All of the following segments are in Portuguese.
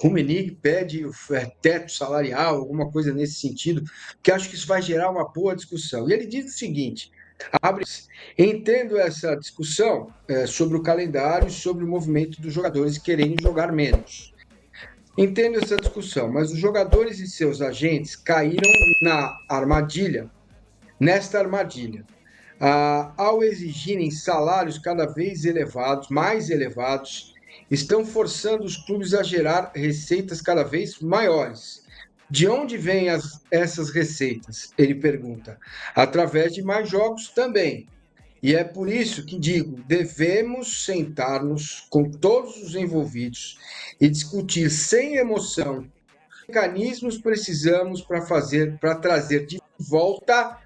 Rummenigge pede teto salarial, alguma coisa nesse sentido, que acho que isso vai gerar uma boa discussão. E ele diz o seguinte: abre, entendo essa discussão sobre o calendário e sobre o movimento dos jogadores querendo jogar menos. Entendo essa discussão, mas os jogadores e seus agentes caíram na armadilha, nesta armadilha. Ao exigirem salários cada vez elevados, mais elevados, estão forçando os clubes a gerar receitas cada vez maiores. De onde vêm essas receitas? Ele pergunta. Através de mais jogos também. E é por isso que digo, devemos sentar-nos com todos os envolvidos e discutir sem emoção que mecanismos precisamos para trazer de volta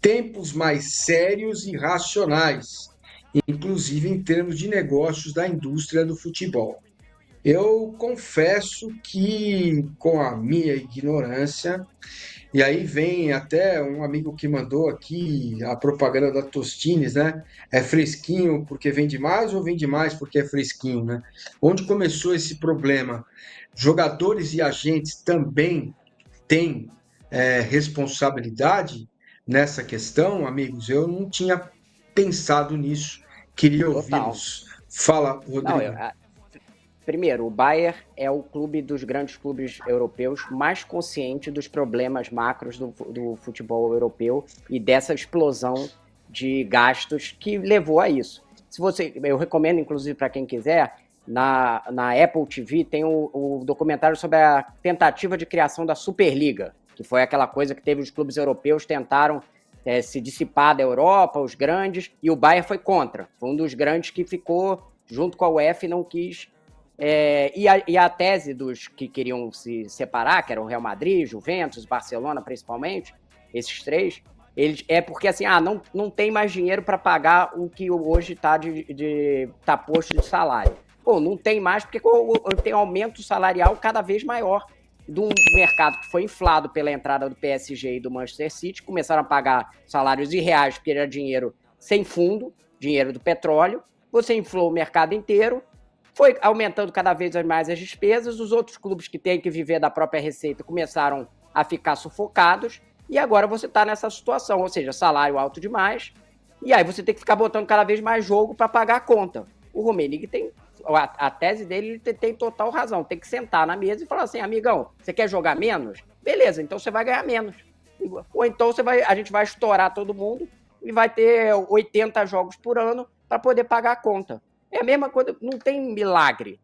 tempos mais sérios e racionais, inclusive em termos de negócios da indústria do futebol. Eu confesso que, com a minha ignorância, e aí vem até um amigo que mandou aqui a propaganda da Tostines, né? É fresquinho porque vende mais ou vende mais porque é fresquinho, né? Onde começou esse problema? Jogadores e agentes também têm responsabilidade nessa questão, amigos? Eu não tinha pensado nisso. Queria Total. ouvi-los. Fala, Não, Rodrigo. primeiro, o Bayern é o clube dos grandes clubes europeus mais consciente dos problemas macros do futebol europeu e dessa explosão de gastos que levou a isso. Eu recomendo, inclusive, para quem quiser, na Apple TV tem o documentário sobre a tentativa de criação da Superliga, que foi aquela coisa que teve os clubes europeus tentaram se dissipar da Europa, os grandes, e o Bayern foi contra. Foi um dos grandes que ficou junto com a UEFA e não quis. E a tese dos que queriam se separar, que eram o Real Madrid, Juventus, Barcelona principalmente, esses três, é porque assim, não tem mais dinheiro para pagar o que hoje tá posto de salário. Pô, não tem mais porque tem aumento salarial cada vez maior de um mercado que foi inflado pela entrada do PSG e do Manchester City, começaram a pagar salários irreais porque era dinheiro sem fundo, dinheiro do petróleo, você inflou o mercado inteiro, foi aumentando cada vez mais as despesas, os outros clubes que têm que viver da própria receita começaram a ficar sufocados, e agora você está nessa situação, ou seja, salário alto demais, e aí você tem que ficar botando cada vez mais jogo para pagar a conta. O Rummenigge tem a tese dele, ele tem total razão. Tem que sentar na mesa e falar assim, amigão, você quer jogar menos? Beleza, então você vai ganhar menos. Ou então a gente vai estourar todo mundo e vai ter 80 jogos por ano para poder pagar a conta. É a mesma coisa, não tem milagre.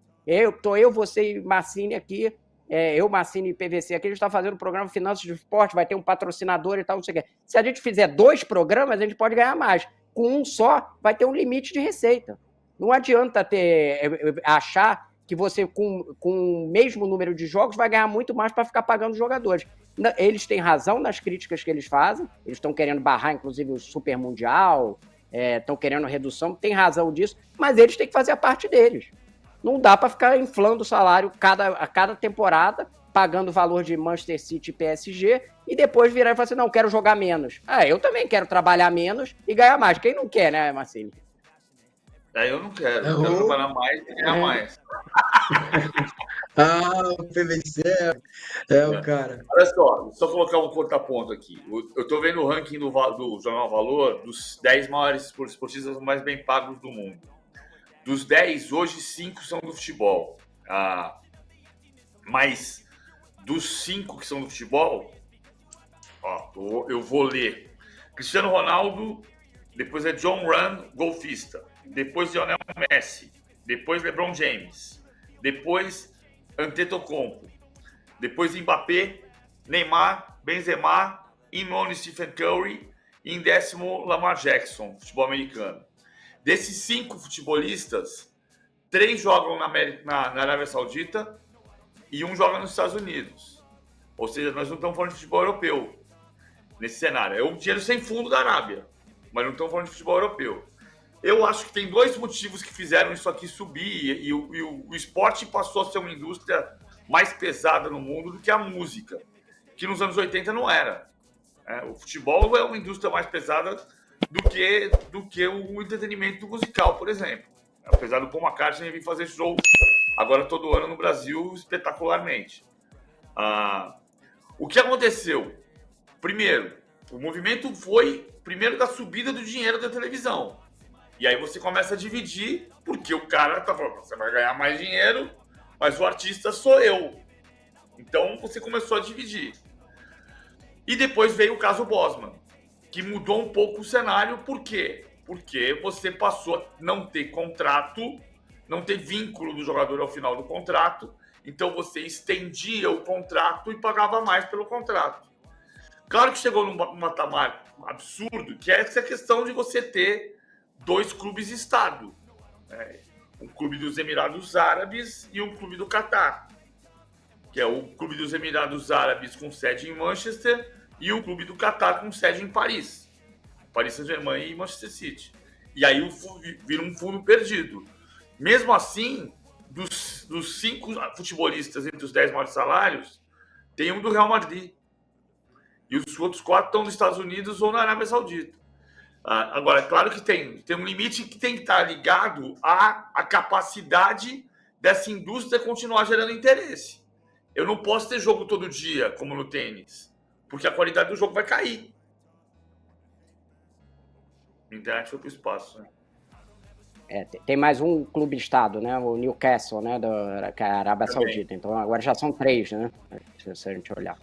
Você e Massini aqui, Massini e PVC aqui, a gente está fazendo um programa Finanças do Esporte, vai ter um patrocinador e tal, não sei o quê. Se a gente fizer 2 programas, a gente pode ganhar mais. Com um só, vai ter um limite de receita. Não adianta achar que você, com o mesmo número de jogos, vai ganhar muito mais para ficar pagando os jogadores. Eles têm razão nas críticas que eles fazem, eles estão querendo barrar, inclusive, o Super Mundial, estão querendo redução, tem razão disso, mas eles têm que fazer a parte deles. Não dá para ficar inflando o salário a cada temporada, pagando o valor de Manchester City e PSG, e depois virar e falar assim, não, quero jogar menos. Eu também quero trabalhar menos e ganhar mais. Quem não quer, né, Marcelo? Eu não quero. Eu quero trabalhar mais e ganhar mais. O PVC o cara. Olha só colocar um contraponto aqui. Eu estou vendo o ranking do Jornal Valor dos 10 maiores esportistas mais bem pagos do mundo. Dos 10, hoje 5 são do futebol. Mas dos 5 que são do futebol, eu vou ler. Cristiano Ronaldo, depois é John Ram, golfista. Depois Lionel Messi. Depois LeBron James. Depois Antetokounmpo. Depois Mbappé, Neymar, Benzema. Em nono, Stephen Curry. E em 10º, Lamar Jackson, futebol americano. Desses 5 futebolistas, 3 jogam na Arábia Saudita e 1 joga nos Estados Unidos. Ou seja, nós não estamos falando de futebol europeu nesse cenário. É um dinheiro sem fundo da Arábia, mas não estamos falando de futebol europeu. Eu acho que tem 2 motivos que fizeram isso aqui subir e o esporte passou a ser uma indústria mais pesada no mundo do que a música, que nos anos 80 não era. O futebol é uma indústria mais pesada do que o entretenimento musical, por exemplo. Apesar do Paul McCartney vir fazer show agora todo ano no Brasil espetacularmente. O que aconteceu? Primeiro, o movimento foi primeiro da subida do dinheiro da televisão. E aí você começa a dividir, porque o cara tá falando, você vai ganhar mais dinheiro, mas o artista sou eu. Então você começou a dividir. E depois veio o caso Bosman, que mudou um pouco o cenário. Por quê? Porque você passou a não ter contrato, não ter vínculo do jogador ao final do contrato. Então você estendia o contrato e pagava mais pelo contrato. Claro que chegou num patamar absurdo, que é essa questão de você ter 2 clubes-estado. Né? Um clube dos Emirados Árabes e um clube do Catar. Que é o clube dos Emirados Árabes com sede em Manchester e o clube do Catar com sede em Paris. Paris Saint-Germain e Manchester City. E aí vira um fundo perdido. Mesmo assim, dos 5 futebolistas entre os 10 maiores salários, tem um do Real Madrid. E os outros 4 estão nos Estados Unidos ou na Arábia Saudita. Agora, é claro que tem um limite que tem que estar ligado à capacidade dessa indústria continuar gerando interesse. Eu não posso ter jogo todo dia, como no tênis, porque a qualidade do jogo vai cair. A internet foi para o espaço, né? Tem mais um clube-estado, né? O Newcastle, né? Que é a Arábia Saudita. Então agora já são 3, né? Se a gente olhar.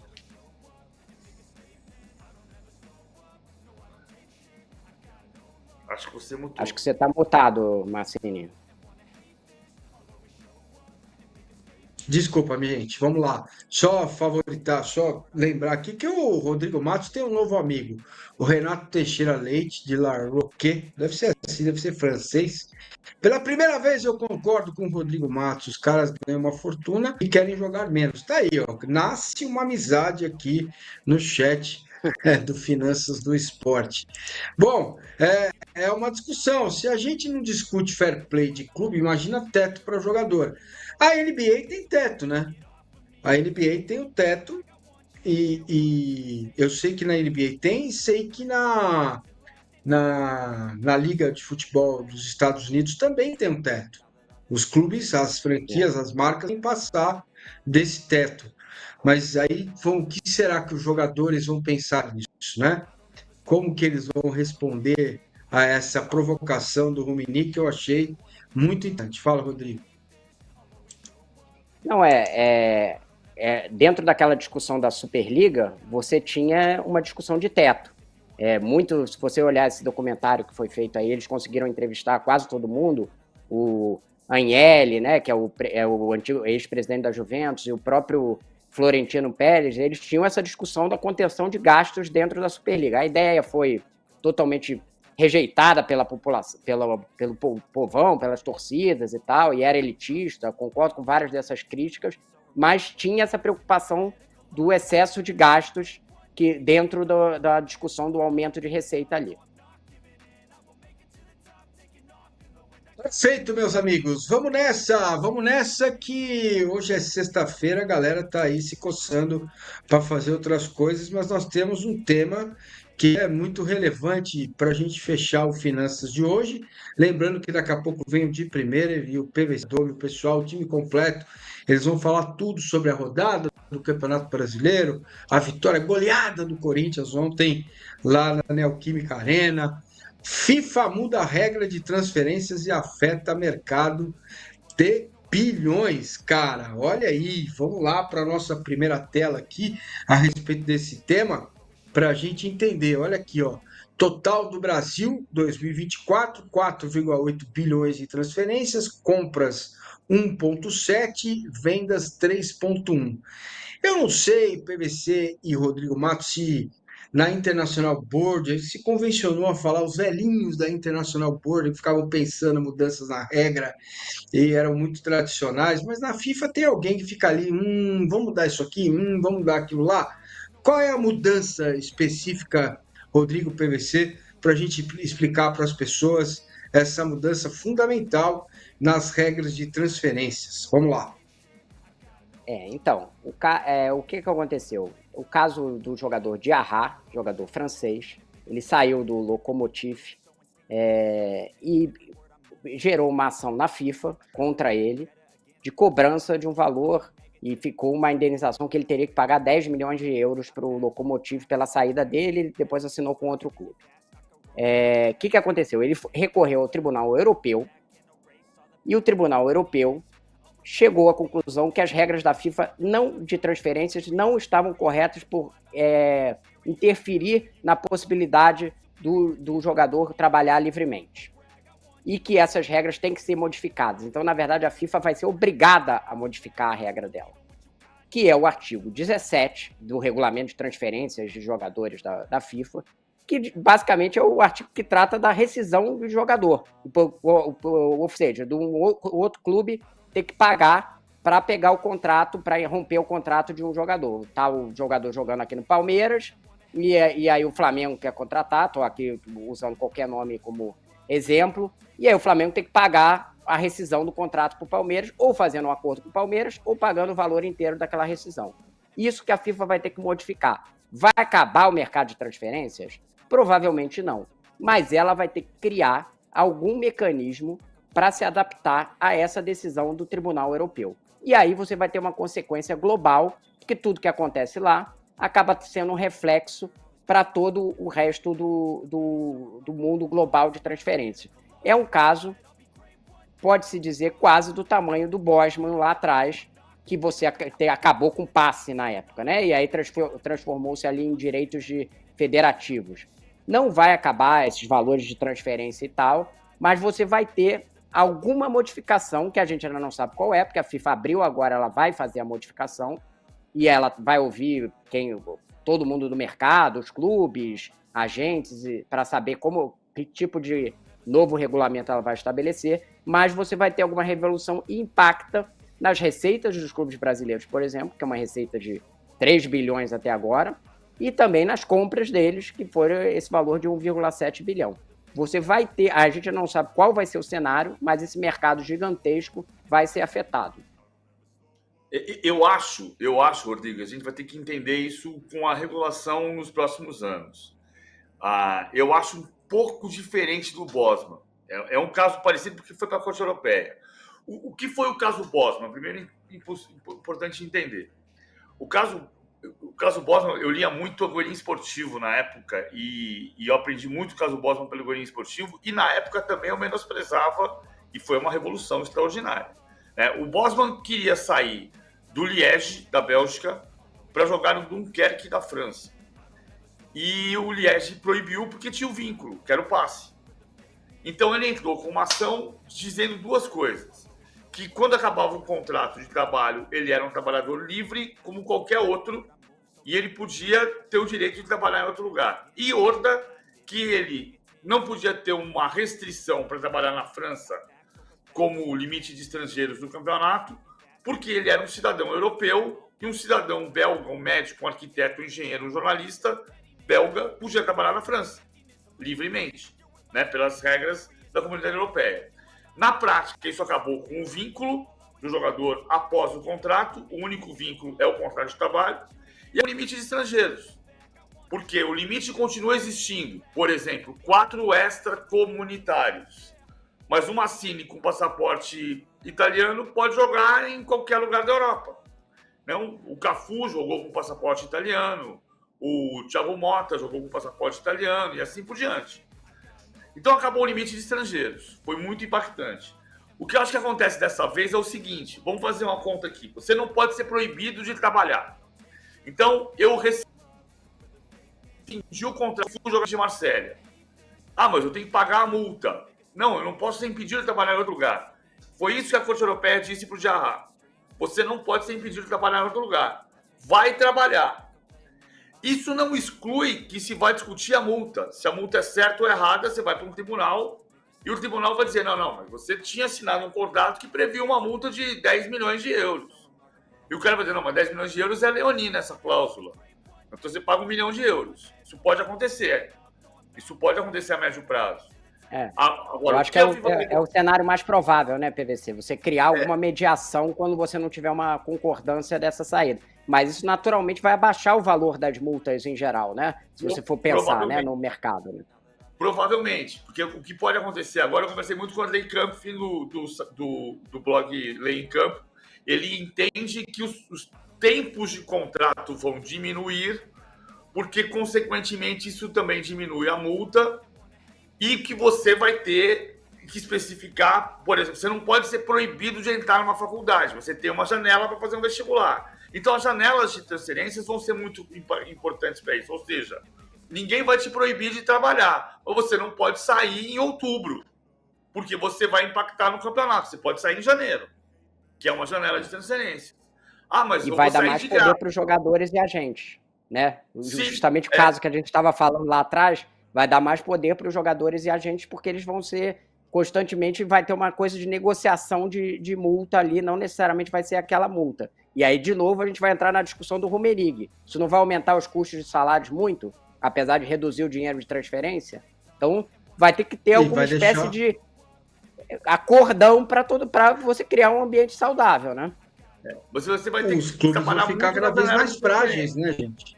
Acho que você mutou. Acho que você está mutado, Marcini. Desculpa, minha gente, vamos lá. Só favoritar, só lembrar aqui que o Rodrigo Matos tem um novo amigo, o Renato Teixeira Leite, de La Roque, deve ser assim, deve ser francês. Pela primeira vez eu concordo com o Rodrigo Matos, os caras ganham uma fortuna e querem jogar menos. Tá aí, ó, nasce uma amizade aqui no chat do Finanças do Esporte. Bom, é uma discussão. Se a gente não discute fair play de clube, imagina teto para jogador. A NBA tem teto, né? A NBA tem o teto e eu sei que na NBA tem e sei que na Liga de Futebol dos Estados Unidos também tem um teto. Os clubes, as franquias, as marcas têm que passar desse teto. Mas aí, o que será que os jogadores vão pensar nisso, né? Como que eles vão responder a essa provocação do Rummenigge que eu achei muito interessante. Fala, Rodrigo. Não, dentro daquela discussão da Superliga, você tinha uma discussão de teto. Se você olhar esse documentário que foi feito aí, eles conseguiram entrevistar quase todo mundo, o Agnelli, né, que é o antigo ex-presidente da Juventus, e o próprio Florentino Pérez, eles tinham essa discussão da contenção de gastos dentro da Superliga. A ideia foi totalmente rejeitada pela população, pelo povão, pelas torcidas e tal, e era elitista, concordo com várias dessas críticas, mas tinha essa preocupação do excesso de gastos que dentro da discussão do aumento de receita ali. Perfeito, meus amigos. Vamos nessa que hoje é sexta-feira, a galera tá aí se coçando para fazer outras coisas, mas nós temos um tema que é muito relevante para a gente fechar o Finanças de hoje. Lembrando que daqui a pouco vem o de primeira e o PVC, o pessoal, o time completo. Eles vão falar tudo sobre a rodada do Campeonato Brasileiro, a vitória goleada do Corinthians ontem lá na Neoquímica Arena. FIFA muda a regra de transferências e afeta mercado de bilhões, cara. Olha aí, vamos lá para a nossa primeira tela aqui a respeito desse tema para a gente entender. Olha aqui, ó. Total do Brasil 2024, 4,8 bilhões de transferências, compras 1,7, vendas 3,1. Eu não sei, PVC e Rodrigo Matos, se na International Board ele se convencionou a falar os velhinhos da International Board que ficavam pensando mudanças na regra e eram muito tradicionais, mas na FIFA tem alguém que fica ali, vamos mudar isso aqui, vamos mudar aquilo lá. Qual é a mudança específica, Rodrigo PVC, para a gente explicar para as pessoas essa mudança fundamental nas regras de transferências? Vamos lá. Então, o que aconteceu? O caso do jogador Diarra, jogador francês, ele saiu do Lokomotiv e gerou uma ação na FIFA contra ele, de cobrança de um valor e ficou uma indenização que ele teria que pagar 10 milhões de euros para o Lokomotiv pela saída dele e depois assinou com outro clube. O que aconteceu? Ele recorreu ao Tribunal Europeu e o Tribunal Europeu chegou à conclusão que as regras da FIFA de transferências não estavam corretas por interferir na possibilidade do jogador trabalhar livremente. E que essas regras têm que ser modificadas. Então, na verdade, a FIFA vai ser obrigada a modificar a regra dela, que é o artigo 17 do Regulamento de Transferências de Jogadores da FIFA, que basicamente é o artigo que trata da rescisão do jogador. Ou seja, do outro clube ter que pagar para pegar o contrato, para romper o contrato de um jogador. Tá o jogador jogando aqui no Palmeiras, e aí o Flamengo quer contratar, estou aqui usando qualquer nome como exemplo, e aí o Flamengo tem que pagar a rescisão do contrato para o Palmeiras, ou fazendo um acordo com o Palmeiras, ou pagando o valor inteiro daquela rescisão. Isso que a FIFA vai ter que modificar. Vai acabar o mercado de transferências? Provavelmente não. Mas ela vai ter que criar algum mecanismo para se adaptar a essa decisão do Tribunal Europeu. E aí você vai ter uma consequência global, porque tudo que acontece lá acaba sendo um reflexo para todo o resto do mundo global de transferência. É um caso, pode-se dizer, quase do tamanho do Bosman lá atrás, que você acabou com passe na época, né? E aí transformou-se ali em direitos federativos. Não vai acabar esses valores de transferência e tal, mas você vai ter alguma modificação, que a gente ainda não sabe qual é, porque a FIFA abriu agora, ela vai fazer a modificação, e ela vai ouvir todo mundo do mercado, os clubes, agentes, para saber que tipo de novo regulamento ela vai estabelecer, mas você vai ter alguma revolução e impacta nas receitas dos clubes brasileiros, por exemplo, que é uma receita de 3 bilhões até agora, e também nas compras deles, que foram esse valor de 1,7 bilhão. Você vai ter, a gente não sabe qual vai ser o cenário, mas esse mercado gigantesco vai ser afetado. Eu acho, Rodrigo, a gente vai ter que entender isso com a regulação nos próximos anos. Eu acho um pouco diferente do Bosman. É um caso parecido porque foi para a Corte Europeia. O que foi o caso Bosman? Primeiro, importante entender. O caso Bosman, eu lia muito o Goiânia Esportivo na época e eu aprendi muito o caso Bosman pelo Goiânia Esportivo e na época também eu menosprezava e foi uma revolução extraordinária. O Bosman queria sair do Liège, da Bélgica, para jogar no Dunkerque, da França. E o Liège proibiu porque tinha um vínculo, que era o passe. Então ele entrou com uma ação dizendo duas coisas. Que quando acabava o contrato de trabalho, ele era um trabalhador livre, como qualquer outro, e ele podia ter o direito de trabalhar em outro lugar. E outra, que ele não podia ter uma restrição para trabalhar na França como o limite de estrangeiros no campeonato, porque ele era um cidadão europeu e um cidadão belga, um médico, um arquiteto, um engenheiro, um jornalista belga podia trabalhar na França, livremente, né, pelas regras da Comunidade Europeia. Na prática, isso acabou com o vínculo do jogador após o contrato, o único vínculo é o contrato de trabalho, e o limite de estrangeiros, porque o limite continua existindo. Por exemplo, 4 extracomunitários. Mas uma Mancini com passaporte italiano pode jogar em qualquer lugar da Europa. Não? O Cafu jogou com passaporte italiano, o Thiago Motta jogou com passaporte italiano e assim por diante. Então acabou o limite de estrangeiros. Foi muito impactante. O que eu acho que acontece dessa vez é o seguinte, vamos fazer uma conta aqui. Você não pode ser proibido de trabalhar. Então eu rescindi o contrato do jogador de Marselha. Mas eu tenho que pagar a multa. Não, eu não posso ser impedido de trabalhar em outro lugar. Foi isso que a Corte Europeia disse para o Diarra. Você não pode ser impedido de trabalhar em outro lugar. Vai trabalhar. Isso não exclui que se vai discutir a multa. Se a multa é certa ou errada, você vai para um tribunal e o tribunal vai dizer, não, mas você tinha assinado um contrato que previa uma multa de 10 milhões de euros. E o cara vai dizer, não, mas 10 milhões de euros é leonina essa cláusula. Então você paga 1 milhão de euros. Isso pode acontecer. Isso pode acontecer a médio prazo. Agora, eu acho que é o cenário mais provável, né, PVC? Você criar alguma mediação quando você não tiver uma concordância dessa saída. Mas isso naturalmente vai abaixar o valor das multas em geral, né? Se você for pensar, né, no mercado. Né? Provavelmente, porque o que pode acontecer agora, eu conversei muito com o Andrei Camp do blog Lei em Campo, ele entende que os tempos de contrato vão diminuir, porque, consequentemente, isso também diminui a multa e que você vai ter que especificar, por exemplo, você não pode ser proibido de entrar numa faculdade, você tem uma janela para fazer um vestibular. Então, as janelas de transferências vão ser muito importantes para isso, ou seja, ninguém vai te proibir de trabalhar, ou você não pode sair em outubro, porque você vai impactar no campeonato, você pode sair em janeiro, que é uma janela de transferência. Mas e vai dar mais poder para os jogadores e agentes, né? Sim, justamente o caso que a gente estava falando lá atrás, vai dar mais poder para os jogadores e agentes, porque eles vão ser constantemente, vai ter uma coisa de negociação de multa ali, não necessariamente vai ser aquela multa. E aí, de novo, a gente vai entrar na discussão do Rumerig. Isso não vai aumentar os custos de salários muito, apesar de reduzir o dinheiro de transferência? Então, vai ter que ter alguma espécie de acordão para você criar um ambiente saudável, né? Você vai ter os clubes vão ficar cada vez mais frágeis, né, gente?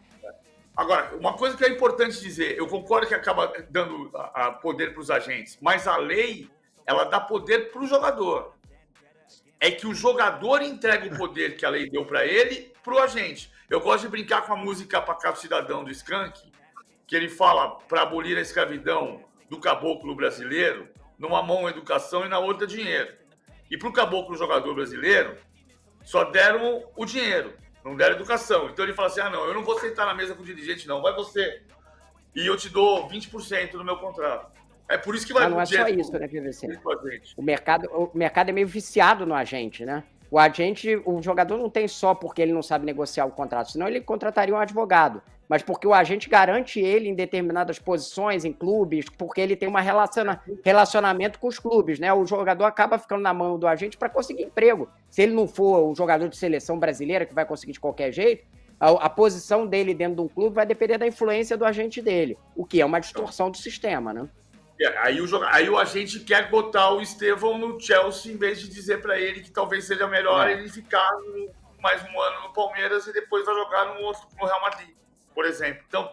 Agora, uma coisa que é importante dizer, eu concordo que acaba dando poder para os agentes, mas a lei, ela dá poder para o jogador. É que o jogador entrega o poder que a lei deu para ele para o agente. Eu gosto de brincar com a música Pacato Cidadão do Skank, que ele fala para abolir a escravidão do caboclo brasileiro, numa mão educação e na outra dinheiro. E para o caboclo jogador brasileiro, só deram o dinheiro, não deram educação. Então ele fala assim, não, eu não vou sentar na mesa com o dirigente, não, vai você. E eu te dou 20% do meu contrato. É por isso que vai... Não é só isso, né, PVC? O mercado é meio viciado no agente, né? O jogador não tem só porque ele não sabe negociar o contrato, senão ele contrataria um advogado. Mas porque o agente garante ele em determinadas posições, em clubes, porque ele tem um relacionamento com os clubes, né? O jogador acaba ficando na mão do agente para conseguir emprego. Se ele não for um jogador de seleção brasileira, que vai conseguir de qualquer jeito, a posição dele dentro de um clube vai depender da influência do agente dele, o que é uma distorção do sistema, né? Aí o agente quer botar o Estevão no Chelsea em vez de dizer para ele que talvez seja melhor ele ficar mais um ano no Palmeiras e depois vai jogar no Real Madrid, por exemplo. Então,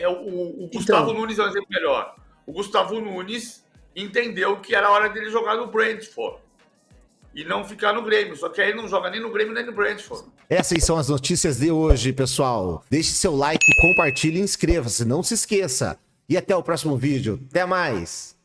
o Gustavo Nunes é um exemplo melhor. O Gustavo Nunes entendeu que era hora dele jogar no Brentford e não ficar no Grêmio. Só que aí ele não joga nem no Grêmio nem no Brentford. Essas são as notícias de hoje, pessoal. Deixe seu like, compartilhe e inscreva-se. Não se esqueça. E até o próximo vídeo. Até mais!